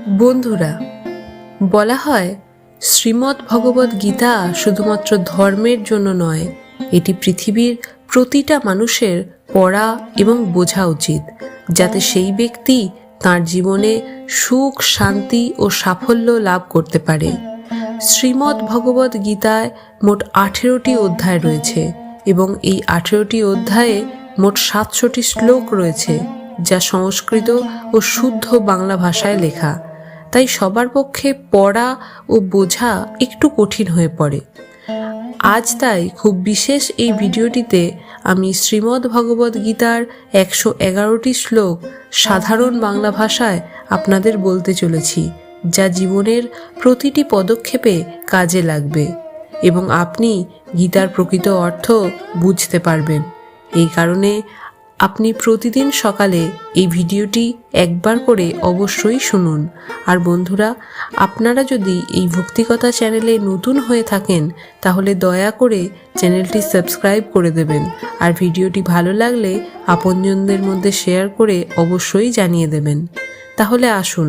বন্ধুরা, বলা হয় শ্রীমদ্ ভগবদ্ গীতা শুধুমাত্র ধর্মের জন্য নয়, এটি পৃথিবীর প্রতিটা মানুষের পড়া এবং বোঝা উচিত, যাতে সেই ব্যক্তি তার জীবনে সুখ, শান্তি ও সাফল্য লাভ করতে পারে। শ্রীমদ্ ভগবদ্ গীতায় মোট 18টি অধ্যায় রয়েছে এবং এই 18টি অধ্যায়ে মোট 700টি শ্লোক রয়েছে, যা সংস্কৃত ও শুদ্ধ বাংলা ভাষায় লেখা। তাই সবার পক্ষে পড়া ও বোঝা একটু কঠিন হয়ে পড়ে। আজ তাই খুব বিশেষ এই ভিডিওটিতে আমি শ্রীমদ্ ভগবদ্ গীতার 111টি শ্লোক সাধারণ বাংলা ভাষায় আপনাদের বলতে চলেছি, যা জীবনের প্রতিটি পদক্ষেপে কাজে লাগবে এবং আপনি গীতার প্রকৃত অর্থ বুঝতে পারবেন। এই কারণে আপনি প্রতিদিন সকালে এই ভিডিওটি একবার করে অবশ্যই শুনুন। আর বন্ধুরা, আপনারা যদি এই ভক্তিকথা চ্যানেলে নতুন হয়ে থাকেন তাহলে দয়া করে চ্যানেলটি সাবস্ক্রাইব করে দেবেন, আর ভিডিওটি ভালো লাগলে আপনজনদের মধ্যে শেয়ার করে অবশ্যই জানিয়ে দেবেন। তাহলে আসুন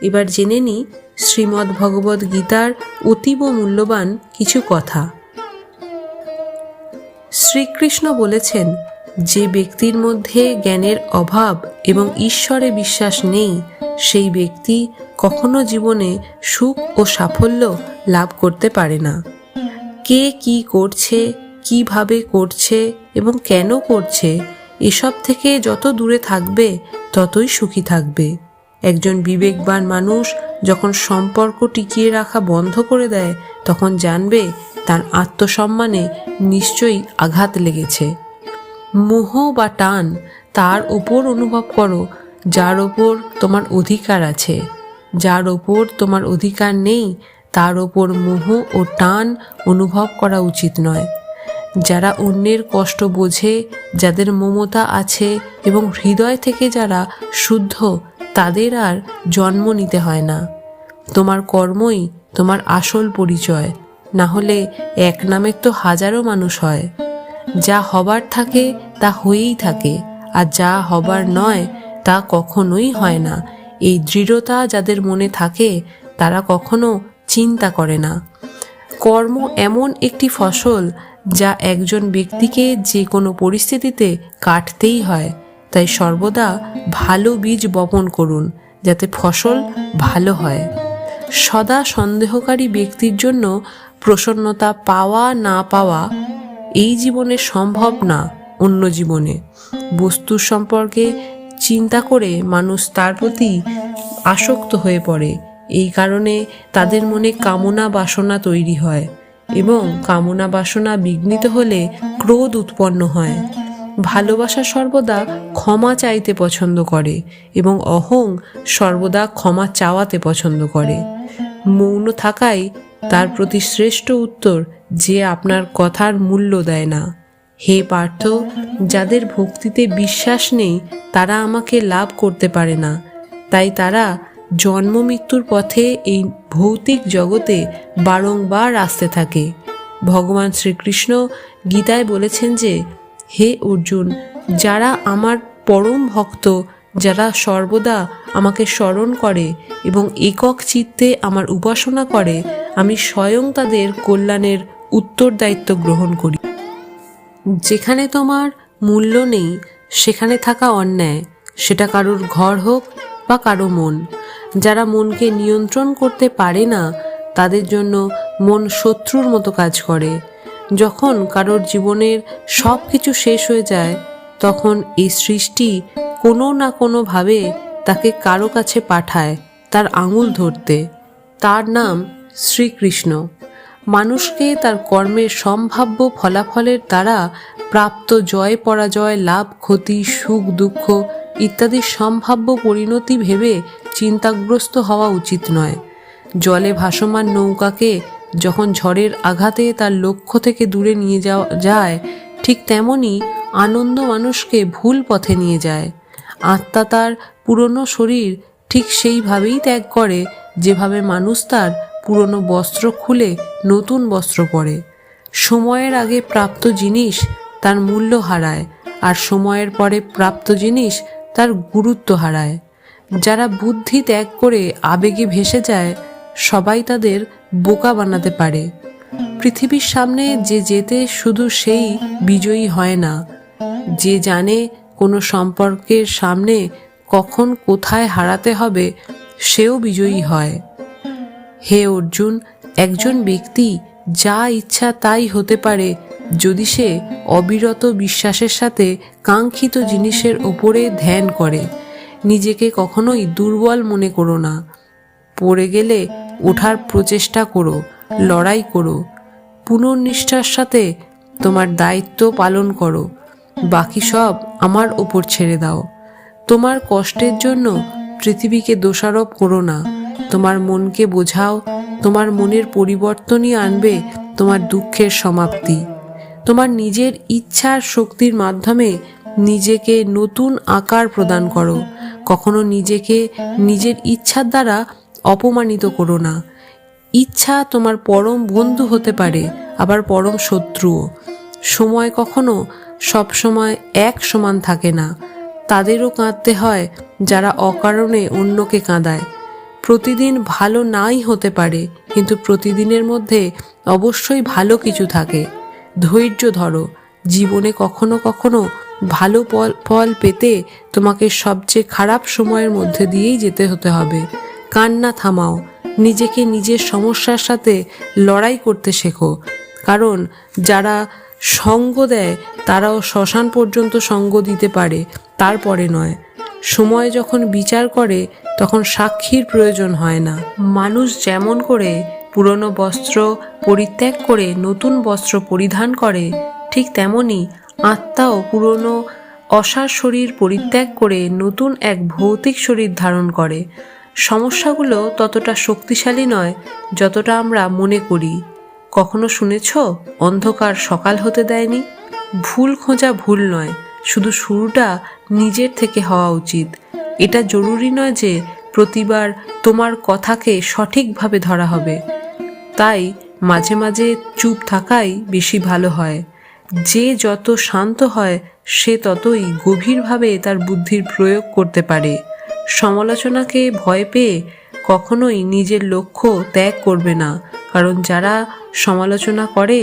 এবার জেনে নিই শ্রীমদ্ ভগবদ্ গীতার অতীব মূল্যবান কিছু কথা। শ্রীকৃষ্ণ বলেছেন, যে ব্যক্তির মধ্যে জ্ঞানের অভাব এবং ঈশ্বরে বিশ্বাস নেই, সেই ব্যক্তি কখনো জীবনে সুখ ও সাফল্য লাভ করতে পারে না। কে কি করছে, কিভাবে করছে এবং কেন করছে, এসব থেকে যত দূরে থাকবে ততই সুখী থাকবে। একজন বিবেকবান মানুষ যখন সম্পর্ক টিকিয়ে রাখা বন্ধ করে দেয়, তখন জানবে তার আত্মসম্মানে নিশ্চয়ই আঘাত লেগেছে। মোহ বা টান তার ওপর অনুভব করো যার ওপর তোমার অধিকার আছে। যার ওপর তোমার অধিকার নেই তার ওপর মোহ ও টান অনুভব করা উচিত নয়। যারা অন্যের কষ্ট বোঝে, যাদের মমতা আছে এবং হৃদয় থেকে যারা শুদ্ধ, তাদের আর জন্ম নিতে হয় না। তোমার কর্মই তোমার আসল পরিচয়, না হলে এক নামের তো হাজারো মানুষ হয়। যা হবার থাকে তা হয়েই থাকে, আর যা হবার নয় তা কখনোই হয় না। এই দৃঢ়তা যাদের মনে থাকে তারা কখনো চিন্তা করে না। কর্ম এমন একটি ফসল যা একজন ব্যক্তিকে যে কোনো পরিস্থিতিতে কাটতেই হয়। তাই সর্বদা ভালো বীজ বপন করুন, যাতে ফসল ভালো হয়। সদা সন্দেহকারী ব্যক্তির জন্য প্রসন্নতা পাওয়া না পাওয়া এই জীবনে সম্ভব না, অন্য জীবনে। বস্তুর সম্পর্কে চিন্তা করে মানুষ তার প্রতি আসক্ত হয়ে পড়ে। এই কারণে তাদের মনে কামনা বাসনা তৈরি হয় এবং কামনা বাসনা বিঘ্নিত হলে ক্রোধ উৎপন্ন হয়। ভালোবাসা সর্বদা ক্ষমা চাইতে পছন্দ করে এবং অহং সর্বদা ক্ষমা চাওয়াতে পছন্দ করে। মৌন থাকাই তার প্রতি শ্রেষ্ঠ উত্তর, যে আপনার কথার মূল্য দেয় না। হে পার্থ, যাদের ভক্তিতে বিশ্বাস নেই তারা আমাকে লাভ করতে পারে না। তাই তারা জন্ম মৃত্যুর পথে এই ভৌতিক জগতে বারংবার আসতে থাকে। ভগবান শ্রীকৃষ্ণ গীতায় বলেছেন যে, হে অর্জুন, যারা আমার পরম ভক্ত, যারা সর্বদা আমাকে স্মরণ করে এবং একক চিত্তে আমার উপাসনা করে, আমি স্বয়ং তাদের কল্যাণের উত্তরদায়িত্ব গ্রহণ করি। যেখানে তোমার মূল্য নেই সেখানে থাকা অন্যায়, সেটা কারোর ঘর হোক বা কারো মন। যারা মনকে নিয়ন্ত্রণ করতে পারে না তাদের জন্য মন শত্রুর মতো কাজ করে। যখন কারোর জীবনের সব কিছু শেষ হয়ে যায়, তখন এই সৃষ্টি কোনো না কোনোভাবে তাকে কারো কাছে পাঠায় তার আঙুল ধরতে। তার নাম শ্রীকৃষ্ণ। মানুষকে তার কর্মের সম্ভাব্য ফলাফলের দ্বারা প্রাপ্ত জয় পরাজয়, লাভ ক্ষতি, সুখ দুঃখ ইত্যাদি সম্ভাব্য পরিণতি ভেবে চিন্তাগ্রস্ত হওয়া উচিত নয়। জলে ভাসমান নৌকাকে যখন ঝড়ের আঘাতে তার লক্ষ্য থেকে দূরে নিয়ে যাওয়া যায়, ঠিক তেমনি আনন্দ মানুষকে ভুল পথে নিয়ে যায়। আত্মা তার পুরনো শরীর ঠিক সেইভাবেই ত্যাগ করে যেভাবে মানুষ তার পুরনো বস্ত্র খুলে নতুন বস্ত্র পরে। সময়ের আগে প্রাপ্ত জিনিস তার মূল্য হারায়, আর সময়ের পরে প্রাপ্ত জিনিস তার গুরুত্ব হারায়। যারা বুদ্ধি ত্যাগ করে আবেগে ভেসে যায়, সবাই তাদের বোকা বানাতে পারে। পৃথিবীর সামনে যে জেতে শুধু সেই বিজয়ী হয় না, যে জানে কোনো সম্পর্কের সামনে কখন কোথায় হারাতে হবে, সেও বিজয়ী হয়। হে অর্জুন, একজন ব্যক্তি যা ইচ্ছা তাই হতে পারে যদি সে অবিরত বিশ্বাসের সাথে কাঙ্ক্ষিত জিনিসের ওপরে ধ্যান করে। নিজেকে কখনোই দুর্বল মনে করো না। পড়ে গেলে ওঠার প্রচেষ্টা করো, লড়াই করো, পুনর্নিষ্ঠার সাথে তোমার দায়িত্ব পালন করো। বাকি সব আমার ওপর ছেড়ে দাও। তোমার কষ্টের জন্য পৃথিবীকে দোষারোপ করো না। তোমার মনকে বোঝাও, তোমার মনের পরিবর্তনই আনবে তোমার দুঃখের সমাপ্তি। তোমার নিজের ইচ্ছার শক্তির মাধ্যমে নিজেকে নতুন আকার প্রদান করো। কখনো নিজেকে নিজের ইচ্ছার দ্বারা অপমানিত করো না। ইচ্ছা তোমার পরম বন্ধু হতে পারে, আবার পরম শত্রুও। সময় কখনো সবসময় এক সমান থাকে না। তাদেরও কাঁদতে হয় যারা অকারণে অন্যকে কাঁদায়। প্রতিদিন ভালো নাই হতে পারে, কিন্তু প্রতিদিনের মধ্যে অবশ্যই ভালো কিছু থাকে। ধৈর্য ধরো। জীবনে কখনো কখনো ভালো ফল পেতে তোমাকে সবচেয়ে খারাপ সময়ের মধ্যে দিয়েই যেতে হতে হবে। কান্না থামাও। নিজেকে নিজের সমস্যার সাথে লড়াই করতে শেখো। কারণ যারা সঙ্গ দেয় তারাও শ্মশান পর্যন্ত সঙ্গ দিতে পারে, তারপরে নয়। সময় যখন বিচার করে তখন সাক্ষীর প্রয়োজন হয় না। মানুষ যেমন করে পুরনো বস্ত্র পরিত্যাগ করে নতুন বস্ত্র পরিধান করে, ঠিক তেমনি আত্মাও পুরনো অসার শরীর পরিত্যাগ করে নতুন এক ভৌতিক শরীর ধারণ করে। সমস্যাগুলো ততটা শক্তিশালী নয় যতটা আমরা মনে করি। কখনো শুনেছ অন্ধকার সকাল হতে দেয়নি? ভুল খোঁজা ভুল নয়, শুধু শুরুটা নিজের থেকে হওয়া উচিত। এটা জরুরি নয় যে প্রতিবার তোমার কথাকে সঠিকভাবে ধরা হবে। তাই মাঝে মাঝে চুপ থাকাই বেশি ভালো হয়। যে যত শান্ত হয় সে ততই গভীরভাবে তার বুদ্ধির প্রয়োগ করতে পারে। সমালোচনাকে ভয় পেয়ে কখনোই নিজের লক্ষ্য ত্যাগ করবে না, কারণ যারা সমালোচনা করে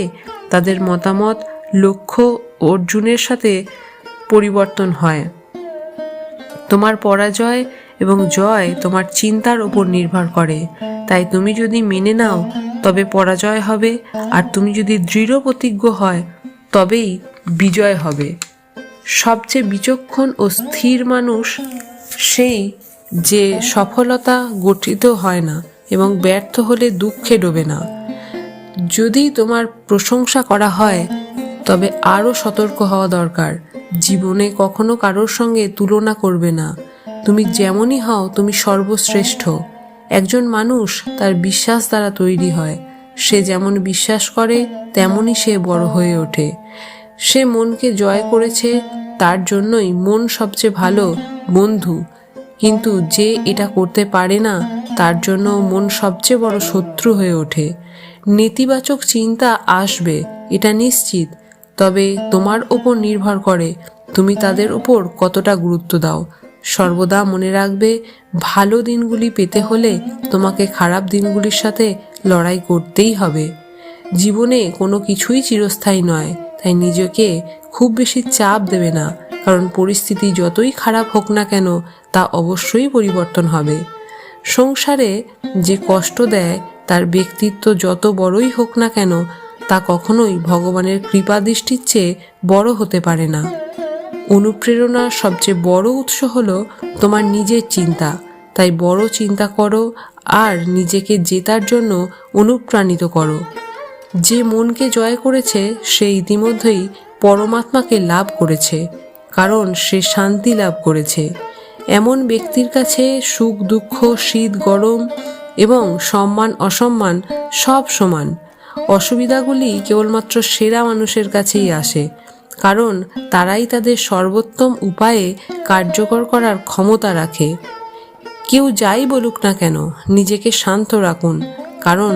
তাদের মতামত লক্ষ্য অর্জুনের সাথে পরিবর্তন হয়। তোমার পরাজয় এবং জয় তোমার চিন্তার উপর নির্ভর করে। তাই তুমি যদি মেনে নাও তবে পরাজয় হবে, আর তুমি যদি দৃঢ় প্রতিজ্ঞ হয় তবেই বিজয় হবে। সবচেয়ে বিচক্ষণ ও স্থির মানুষ সেই যে সফলতা গঠিত হয় না এবং ব্যর্থ হলে দুঃখে ডোবে না। যদি তোমার প্রশংসা করা হয় তবে আরও সতর্ক হওয়া দরকার। জীবনে কখনো কারোর সঙ্গে তুলনা করবে না। তুমি যেমনই হও তুমি সর্বশ্রেষ্ঠ। একজন মানুষ তার বিশ্বাস দ্বারা তৈরি হয়। সে যেমন বিশ্বাস করে তেমনই সে বড় হয়ে ওঠে। সে মনকে জয় করেছে, তার জন্যই মন সবচেয়ে ভালো বন্ধু। কিন্তু যে এটা করতে পারে না তার জন্য মন সবচেয়ে বড় শত্রু হয়ে ওঠে। নেতিবাচক চিন্তা আসবে, এটা নিশ্চিত, তবে তোমার ওপর নির্ভর করে তুমি তাদের ওপর কতটা গুরুত্ব দাও। সর্বদা মনে রাখবে, ভালো দিনগুলি পেতে হলে তোমাকে খারাপ দিনগুলির সাথে লড়াই করতেই হবে। জীবনে কোনো কিছুই চিরস্থায়ী নয়, তাই নিজেকে খুব বেশি চাপ দেবে না, কারণ পরিস্থিতি যতই খারাপ হোক না কেন তা অবশ্যই পরিবর্তন হবে। সংসারে যে কষ্ট দেয় তার ব্যক্তিত্ব যত বড়ই হোক না কেন তা কখনোই ভগবানের কৃপা দৃষ্টির চেয়ে বড় হতে পারে না। অনুপ্রেরণার সবচেয়ে বড় উৎস হলো তোমার নিজের চিন্তা। তাই বড় চিন্তা করো আর নিজেকে জেতার জন্য অনুপ্রাণিত করো। যে মনকে জয় করেছে সে ইতিমধ্যেই পরমাত্মাকে লাভ করেছে, কারণ সে শান্তি লাভ করেছে। এমন ব্যক্তির কাছে সুখ দুঃখ, শীত গরম এবং সম্মান অসম্মান সব সমান। অসুবিধাগুলি কেবলমাত্র সেরা মানুষের কাছেই আসে, কারণ তারাই তাদের সর্বোত্তম উপায়ে কার্যকর করার ক্ষমতা রাখে। কেউ যাই বলুক না কেন নিজেকে শান্ত রাখুন, কারণ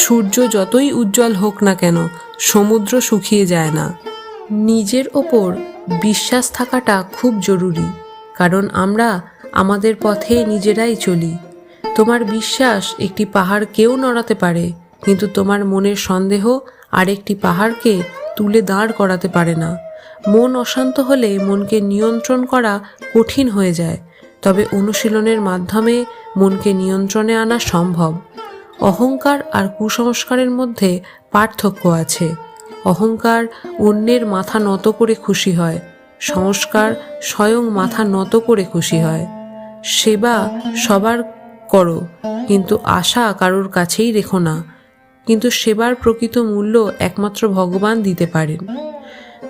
সূর্য যতই উজ্জ্বল হোক না কেন সমুদ্র শুকিয়ে যায় না। নিজের ওপর বিশ্বাস থাকাটা খুব জরুরি, কারণ আমরা আমাদের পথে নিজেরাই চলি। তোমার বিশ্বাস একটি পাহাড় কেউ নড়াতে পারে, কিন্তু তোমার মনের সন্দেহ আরেকটি পাহাড়কে তুলে দাঁড় করাতে পারে না। মন অশান্ত হলে মনকে নিয়ন্ত্রণ করা কঠিন হয়ে যায়, তবে অনুশীলনের মাধ্যমে মনকে নিয়ন্ত্রণে আনা সম্ভব। অহংকার আর কুসংস্কারের মধ্যে পার্থক্য আছে। অহংকার অন্যের মাথা নত করে খুশি হয়, সংস্কার স্বয়ং মাথা নত করে খুশি হয়। সেবা সবার করো, কিন্তু আশা কারোর কাছেই রেখো না। কিন্তু সেবার প্রকৃত মূল্য একমাত্র ভগবান দিতে পারেন।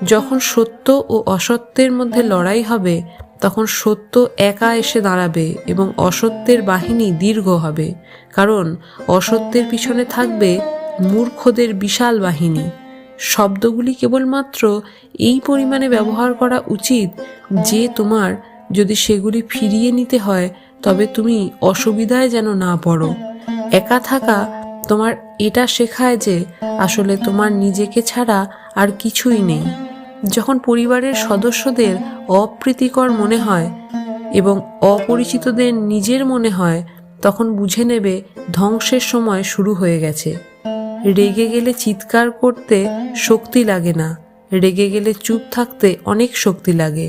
যখন সত্য ও অসত্যের মধ্যে লড়াই হবে, তখন সত্য একা এসে দাঁড়াবে এবং অসত্যের বাহিনী দীর্ঘ হবে, কারণ অসত্যের পিছনে থাকবে মূর্খদের বিশাল বাহিনী। শব্দগুলি কেবলমাত্র এই পরিমাণে ব্যবহার করা উচিত যে তোমার যদি সেগুলি ফিরিয়ে নিতে হয় তবে তুমি অসুবিধায় যেন না পড়ো। একা থাকা তোমার এটা শেখায় যে আসলে তোমার নিজেকে ছাড়া আর কিছুই নেই। যখন পরিবারের সদস্যদের অপ্রীতিকর মনে হয় এবং অপরিচিতদের নিজের মনে হয়, তখন বুঝে নেবে ধ্বংসের সময় শুরু হয়ে গেছে। রেগে গেলে চিৎকার করতে শক্তি লাগে না, রেগে গেলে চুপ থাকতে অনেক শক্তি লাগে।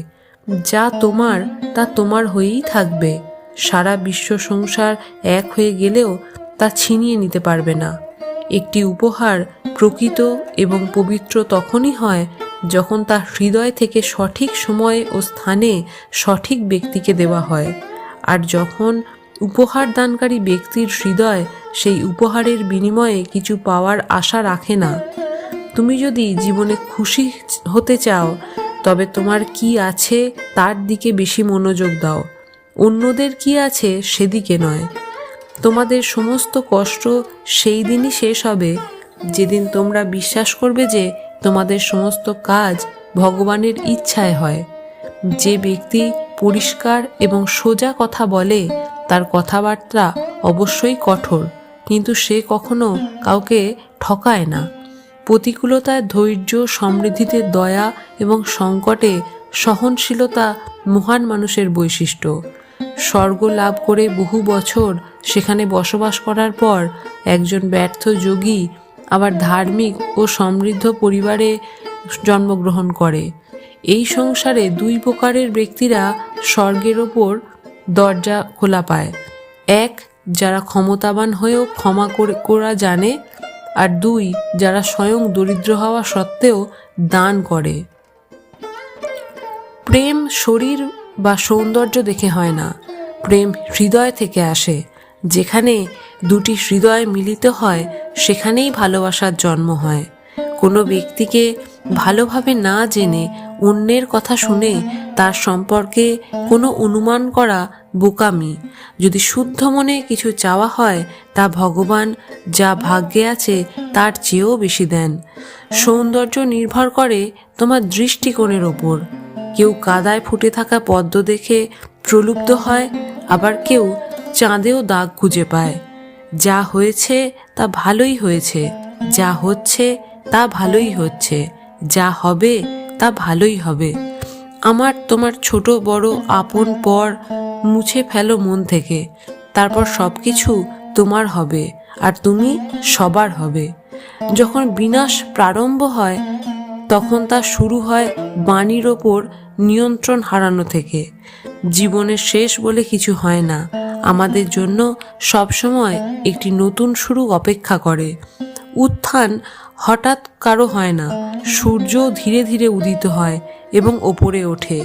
যা তোমার তা তোমার হয়েই থাকবে। সারা বিশ্ব সংসার এক হয়ে গেলেও তা ছিনিয়ে নিতে পারবে না। একটি উপহার প্রকৃত এবং পবিত্র তখনই হয় যখন তা হৃদয় থেকে সঠিক সময়ে ও স্থানে সঠিক ব্যক্তিকে দেওয়া হয়। আর যখন উপহার দানকারী ব্যক্তির হৃদয় সেই উপহারের বিনিময়ে কিছু পাওয়ার আশা রাখে না। তুমি যদি জীবনে খুশি হতে চাও, তবে তোমার কি আছে তার দিকে বেশি মনোযোগ দাও, অন্যদের কি আছে সেদিকে নয়। তোমাদের সমস্ত কষ্ট সেই দিনই শেষ হবে যেদিন তোমরা বিশ্বাস করবে যে তোমাদের সমস্ত কাজ ভগবানের ইচ্ছায় হয়। যে ব্যক্তি পরিষ্কার এবং সোজা কথা বলে তার কথাবার্তা অবশ্যই কঠোর, কিন্তু সে কখনো কাউকে ঠকায় না। প্রতিকূলতায় ধৈর্য, সমৃদ্ধিতে দয়া এবং সংকটে সহনশীলতা মহান মানুষের বৈশিষ্ট্য। স্বর্গ লাভ করে বহু বছর সেখানে বসবাস করার পর একজন ব্যর্থ যোগী আবার ধার্মিক ও সমৃদ্ধ পরিবারে জন্মগ্রহণ করে। এই সংসারে দুই প্রকারের ব্যক্তিরা স্বর্গের ওপর দরজা খোলা পায়। এক, যারা ক্ষমতাবান হয়েও ক্ষমা করা জানে, আর দুই, যারা স্বয়ং দরিদ্র হওয়া সত্ত্বেও দান করে। প্রেম শরীর বা সৌন্দর্য দেখে হয় না, প্রেম হৃদয় থেকে আসে। যেখানে দুটি হৃদয় মিলিত হয় সেখানেই ভালোবাসার জন্ম হয়। কোনো ব্যক্তিকে ভালোভাবে না জেনে অন্যের কথা শুনে তার সম্পর্কে কোনো অনুমান করা বোকামি। যদি শুদ্ধ মনে কিছু চাওয়া হয়, তা ভগবান যা ভাগ্যে আছে তার চেয়েও বেশি দেন। সৌন্দর্য নির্ভর করে তোমার দৃষ্টিকোণের ওপর। কেউ কাদায় ফুটে থাকা পদ্ম দেখে প্রলুব্ধ হয়, আবার কেউ চাঁদেও দাগ খুঁজে পায়। যা হয়েছে তা ভালোই হয়েছে, যা হচ্ছে তা ভালোই হচ্ছে, যা হবে তা ভালোই হবে। আমার তোমার ছোট বড় আপন পর মুছে ফেলো মন থেকে, তারপর সব কিছু তোমার হবে আর তুমি সবার হবে। যখন বিনাশ প্রারম্ভ হয় তখন তা শুরু হয় বাণীর ওপর নিয়ন্ত্রণ হারানো থেকে। জীবনের শেষ বলে কিছু হয় না, আমাদের জন্য সবসময় একটি নতুন শুরু অপেক্ষা করে। উত্থান হঠাৎ কারো হয় না, সূর্য ধীরে ধীরে উদিত হয় এবং ওপরে ওঠে।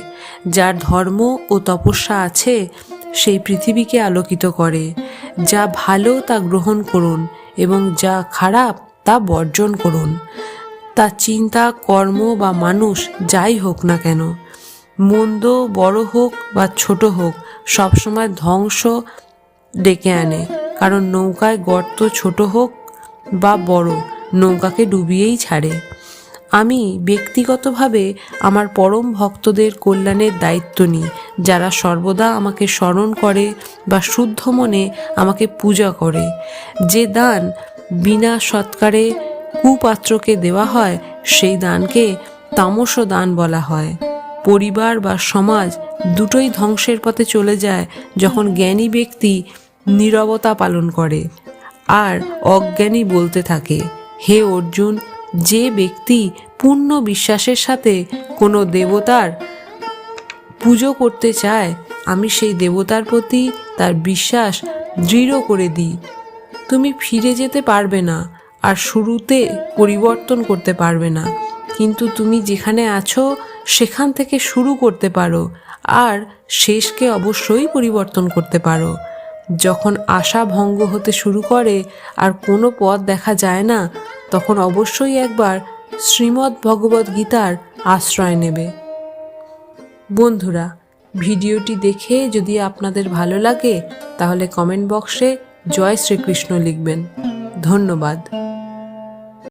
যার ধর্ম ও তপস্যা আছে সেই পৃথিবীকে আলোকিত করে। যা ভালো তা গ্রহণ করুন এবং যা খারাপ তা বর্জন করুন। তা চিন্তা, কর্ম বা মানুষ যাই হোক না কেন, মন্দ বড় হোক বা ছোট হোক, সবসময় ধ্বংস ডেকে আনে। কারণ নৌকায় গর্ত ছোট হোক বা বড়, নৌকাকে ডুবিয়েই ছাড়ে। আমি ব্যক্তিগতভাবে আমার পরম ভক্তদের কল্যাণের দায়িত্ব নিই, যারা সর্বদা আমাকে স্মরণ করে বা শুদ্ধ মনে আমাকে পূজা করে। যে দান বিনা সৎকারে কুপাত্রকে দেওয়া হয় সেই দানকে তামস দান বলা হয়। পরিবার বা সমাজ দুটোই ধ্বংসের পথে চলে যায় যখন জ্ঞানী ব্যক্তি নীরবতা পালন করে আর অজ্ঞানী বলতে থাকে। হে অর্জুন, যে ব্যক্তি পূর্ণ বিশ্বাসের সাথে কোনো দেবতার পুজো করতে চায়, আমি সেই দেবতার প্রতি তার বিশ্বাস দৃঢ় করে দিই। তুমি ফিরে যেতে পারবে না আর শুরুতে পরিবর্তন করতে পারবে না, কিন্তু তুমি যেখানে আছো সেখান থেকে শুরু করতে পারো আর শেষকে অবশ্যই পরিবর্তন করতে পারো। যখন আশা ভঙ্গ হতে শুরু করে আর কোনো পথ দেখা যায় না, তখন অবশ্যই একবার শ্রীমদ্ ভগবদ্ গীতার আশ্রয় নেবে। বন্ধুরা, ভিডিওটি দেখে যদি আপনাদের ভালো লাগে তাহলে কমেন্ট বক্সে জয় শ্রীকৃষ্ণ লিখবেন। ধন্যবাদ।